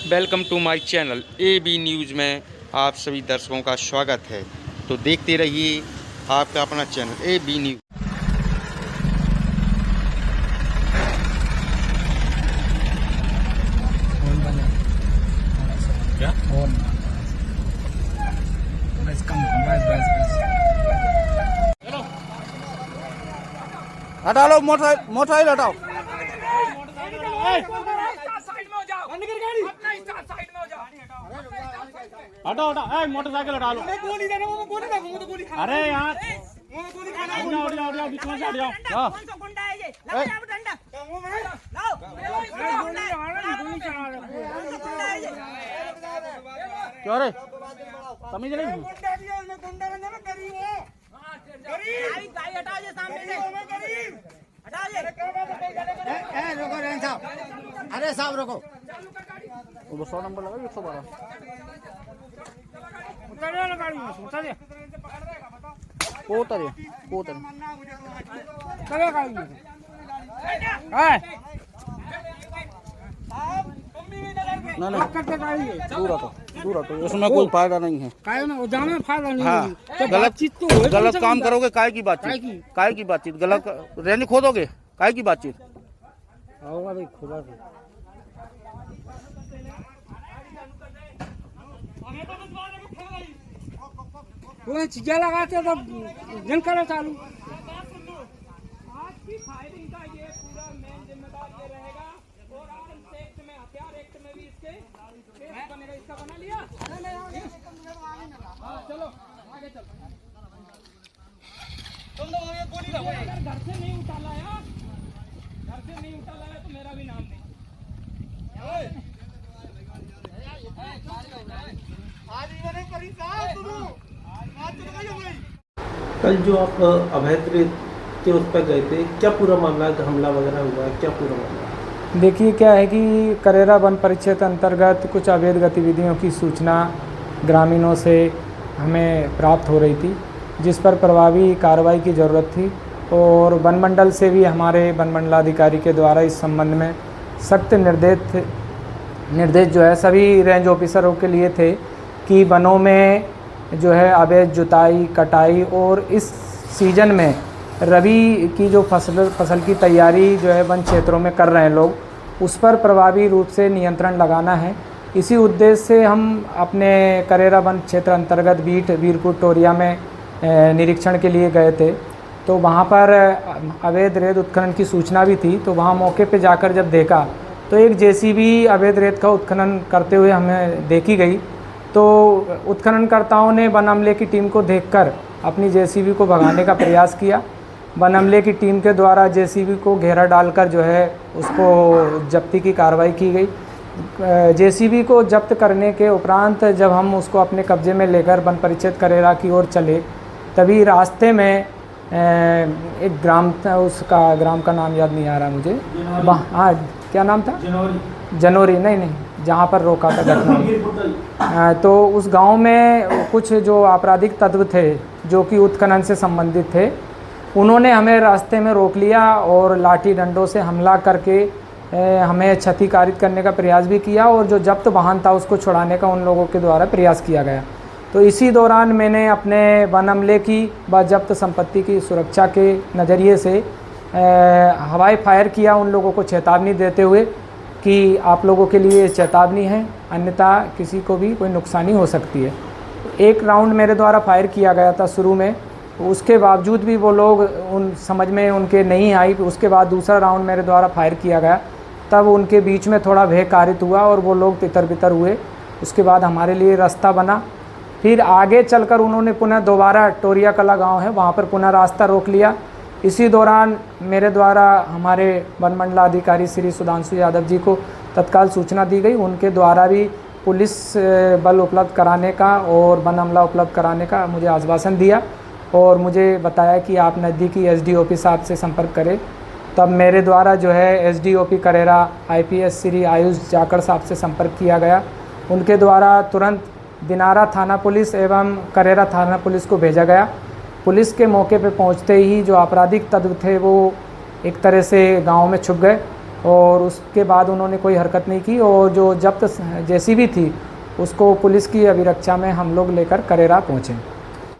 Welcome to my channel AB news में आप सभी दर्शकों का स्वागत है। तो देखते रहिए आपका अपना चैनल AB न्यूज़। क्या? हटा लो मोटरसाइकिल हटाओ। हटाओ हटाओ, मोटरसाइकिल हटा लो। अरे यार उठ जाओ बीच में से हट जाओ। क्यों रे समझ नहीं? रोको रेंज साहब, अरे साहब रोको। 100 नंबर लगा 112। कोतर ना दूर हटो, इसमें कोई फायदा नहीं है। फायदा नहीं। हाँ, तो गलत काम करोगे काय की बातचीत गलत रेंज खोदोगे काय की बातचीत। खुदा चीजा लगाते तो जन करो चालू। चलो आगे चलो। तुम लोग ये गोली लगाओ। अगर घर से नहीं उठा लाया तो मेरा भी नाम नहीं। कल जो आप अवैध रेत के उस पर गए थे, क्या पूरा मामला हमला वगैरह हुआ है, क्या पूरा मामला? देखिए क्या है कि करेरा वन परिक्षेत्र अंतर्गत कुछ अवैध गतिविधियों की सूचना ग्रामीणों से हमें प्राप्त हो रही थी, जिस पर प्रभावी कार्रवाई की ज़रूरत थी। और वन मंडल से भी हमारे वन मंडलाधिकारी के द्वारा इस संबंध में सख्त निर्देश जो है सभी रेंज ऑफिसरों के लिए थे कि वनों में जो है अवैध जुताई कटाई और इस सीजन में रबी की जो फसल की तैयारी जो है वन क्षेत्रों में कर रहे हैं लोग, उस पर प्रभावी रूप से नियंत्रण लगाना है। इसी उद्देश्य से हम अपने करेरा वन क्षेत्र अंतर्गत वीरपुर टोरिया में निरीक्षण के लिए गए थे। तो वहाँ पर अवैध रेत उत्खनन की सूचना भी थी। तो वहाँ मौके पे जाकर जब देखा तो एक जेसीबी अवैध रेत का उत्खनन करते हुए हमें देखी गई। तो उत्खननकर्ताओं ने वन अमले की टीम को देखकर अपनी जेसीबी को भगाने का प्रयास किया। वन अमले की टीम के द्वारा जेसीबी को घेरा डालकर जो है उसको जब्ती की कार्रवाई की गई। जेसीबी को जब्त करने के उपरांत जब हम उसको अपने कब्जे में लेकर वन परिक्षेत्र करेरा की ओर चले, तभी रास्ते में एक ग्राम था, उसका ग्राम का नाम याद नहीं आ रहा मुझे। हाँ, क्या नाम था? जनवरी नहीं, जहाँ पर रोका था घटना। तो उस गांव में कुछ जो आपराधिक तत्व थे जो कि उत्खनन से संबंधित थे, उन्होंने हमें रास्ते में रोक लिया और लाठी डंडों से हमला करके हमें क्षतिकारित करने का प्रयास भी किया और जो जब्त वाहन था उसको छुड़ाने का उन लोगों के द्वारा प्रयास किया गया। तो इसी दौरान मैंने अपने वन अमले की व जब्त संपत्ति की सुरक्षा के नज़रिए से हवाई फायर किया, उन लोगों को चेतावनी देते हुए कि आप लोगों के लिए चेतावनी है, अन्यथा किसी को भी कोई नुकसानी हो सकती है। एक राउंड मेरे द्वारा फायर किया गया था शुरू में, उसके बावजूद भी वो लोग उन समझ में उनके नहीं आई। उसके बाद दूसरा राउंड मेरे द्वारा फायर किया गया, तब उनके बीच में थोड़ा भय कारित हुआ और वो लोग तितर बितर हुए। उसके बाद हमारे लिए रास्ता बना। फिर आगे चलकर उन्होंने पुनः दोबारा टोरिया कला गांव है वहाँ पर पुनः रास्ता रोक लिया। इसी दौरान मेरे द्वारा हमारे वन मंडलाधिकारी श्री सुधांशु यादव जी को तत्काल सूचना दी गई। उनके द्वारा भी पुलिस बल उपलब्ध कराने का और वन अमला उपलब्ध कराने का मुझे आश्वासन दिया और मुझे बताया कि आप नज़दीकी SDOP साहब से संपर्क करें। तब मेरे द्वारा जो है SDOP करेरा IPS श्री आयुष जाकर साहब से संपर्क किया गया। उनके द्वारा तुरंत दिनारा थाना पुलिस एवं करेरा थाना पुलिस को भेजा गया। पुलिस के मौके पर पहुंचते ही जो आपराधिक तत्व थे वो एक तरह से गांव में छुप गए और उसके बाद उन्होंने कोई हरकत नहीं की और जो जब्त जेसीबी थी उसको पुलिस की अभिरक्षा में हम लोग लेकर करेरा पहुँचे।